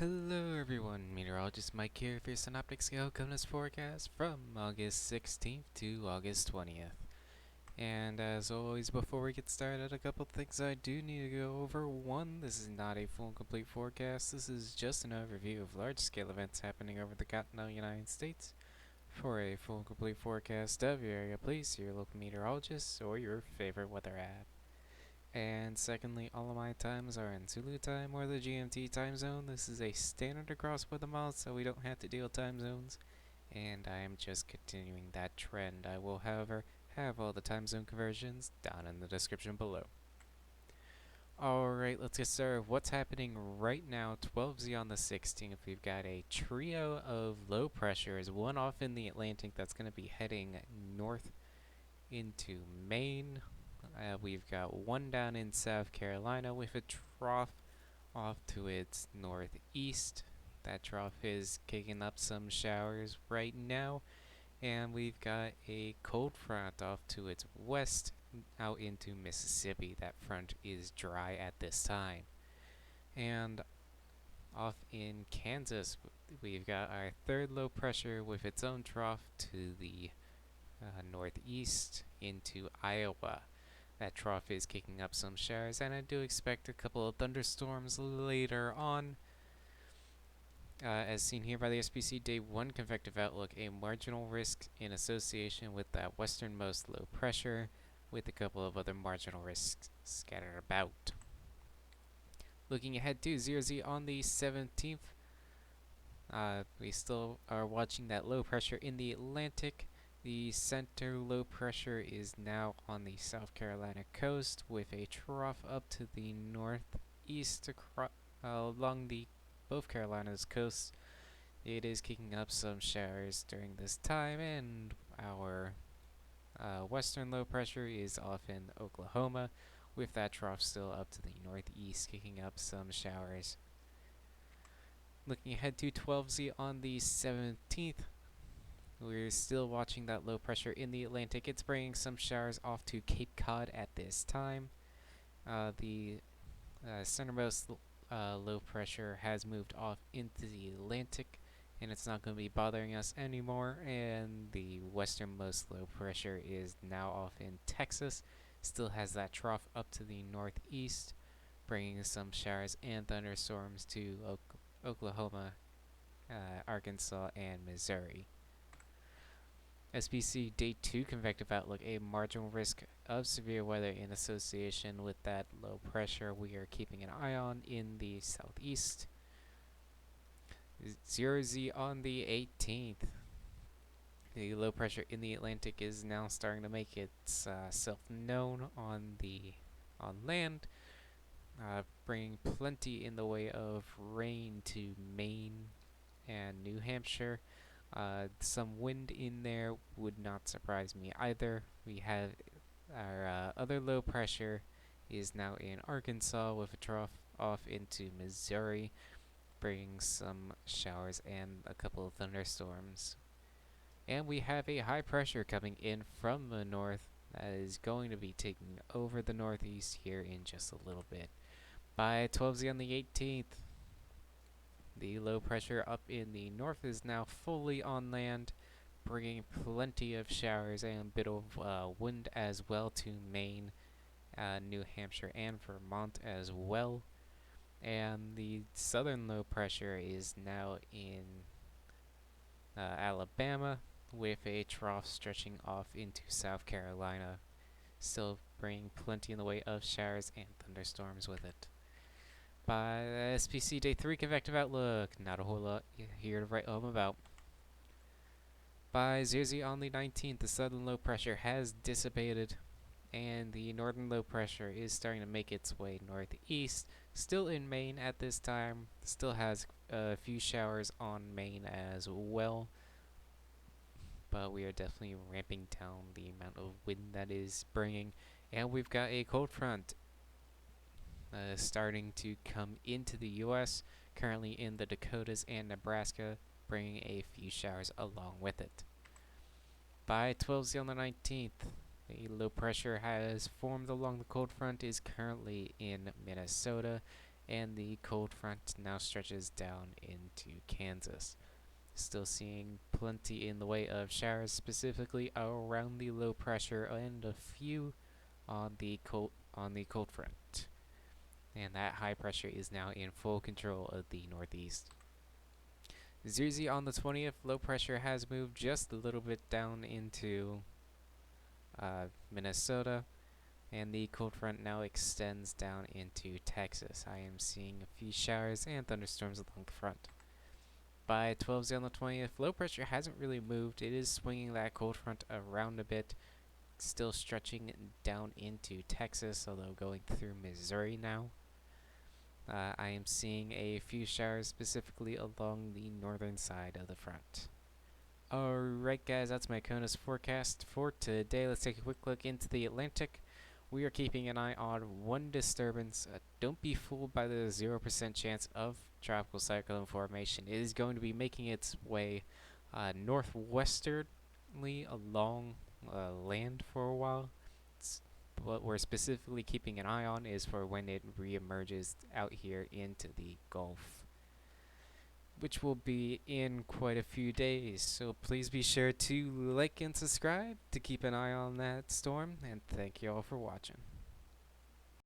Hello everyone, meteorologist Mike here for your Synoptic Scale CONUS forecast from August 16th to August 20th. And as always, before we get started, a couple things I do need to go over. One, this is not a full and complete forecast. This is just an overview of large-scale events happening over the continental United States. For a full and complete forecast of your area, please see your local meteorologist or your favorite weather app. And secondly, all of my times are in Zulu time or the GMT time zone. This is a standard across weather models, so we don't have to deal with time zones. And I am just continuing that trend. I will, however, have all the time zone conversions down in the description below. Alright, let's get started. What's happening right now, 12Z on the 16th, we've got a trio of low pressures, one off in the Atlantic that's going to be heading north into Maine. We've got one down in South Carolina with a trough off to its northeast. That trough is kicking up some showers right now. And we've got a cold front off to its west out into Mississippi. That front is dry at this time. And off in Kansas, we've got our third low pressure with its own trough to the northeast into Iowa. That trough is kicking up some showers, and I do expect a couple of thunderstorms later on. As seen here by the SPC Day 1 Convective Outlook, a marginal risk in association with that westernmost low pressure, with a couple of other marginal risks scattered about. Looking ahead to 0Z on the 17th, we still are watching that low pressure in the Atlantic. The center low pressure is now on the South Carolina coast with a trough up to the northeast along the both Carolinas coasts. It is kicking up some showers during this time, and our western low pressure is off in Oklahoma with that trough still up to the northeast, kicking up some showers. Looking ahead to 12Z on the 17th, we're still watching that low pressure in the Atlantic. It's bringing some showers off to Cape Cod at this time. The centermost low pressure has moved off into the Atlantic, and it's not going to be bothering us anymore. And the westernmost low pressure is now off in Texas. Still has that trough up to the northeast, bringing some showers and thunderstorms to Oklahoma, Arkansas, and Missouri. SPC Day 2 Convective Outlook, a marginal risk of severe weather in association with that low pressure we are keeping an eye on in the southeast. 0Z on the 18th. The low pressure in the Atlantic is now starting to make itself known on land, bringing plenty in the way of rain to Maine and New Hampshire. Some wind in there would not surprise me either. We have our other low pressure is now in Arkansas with a trough off into Missouri, bringing some showers and a couple of thunderstorms. And we have a high pressure coming in from the north that is going to be taking over the northeast here in just a little bit. By 12Z on the 18th, the low pressure up in the north is now fully on land, bringing plenty of showers and a bit of wind as well to Maine, New Hampshire, and Vermont as well. And the southern low pressure is now in Alabama, with a trough stretching off into South Carolina, still bringing plenty in the way of showers and thunderstorms with it. By SPC Day 3 Convective Outlook, not a whole lot here to write home about. By 0Z on the 19th, the southern low pressure has dissipated, and the northern low pressure is starting to make its way northeast. Still in Maine at this time, still has a few showers on Maine as well, but we are definitely ramping down the amount of wind that is bringing. And we've got a cold front starting to come into the U.S., currently in the Dakotas and Nebraska, bringing a few showers along with it. By 12Z on the 19th, the low pressure has formed along the cold front, is currently in Minnesota, and the cold front now stretches down into Kansas. Still seeing plenty in the way of showers, specifically around the low pressure, and a few on the cold front. And that high pressure is now in full control of the northeast. Jersey on the 20th, low pressure has moved just a little bit down into Minnesota, and the cold front now extends down into Texas. I am seeing a few showers and thunderstorms along the front. By 12 on the 20th, low pressure hasn't really moved. It is swinging that cold front around a bit, still stretching down into Texas, although going through Missouri now. I am seeing a few showers specifically along the northern side of the front. Alright guys, that's my CONUS forecast for today. Let's take a quick look into the Atlantic. We are keeping an eye on one disturbance. Don't be fooled by the 0% chance of tropical cyclone formation. It is going to be making its way northwesterly along land for a while. What we're specifically keeping an eye on is for when it reemerges out here into the Gulf, which will be in quite a few days. So please be sure to like and subscribe to keep an eye on that storm, and thank you all for watching.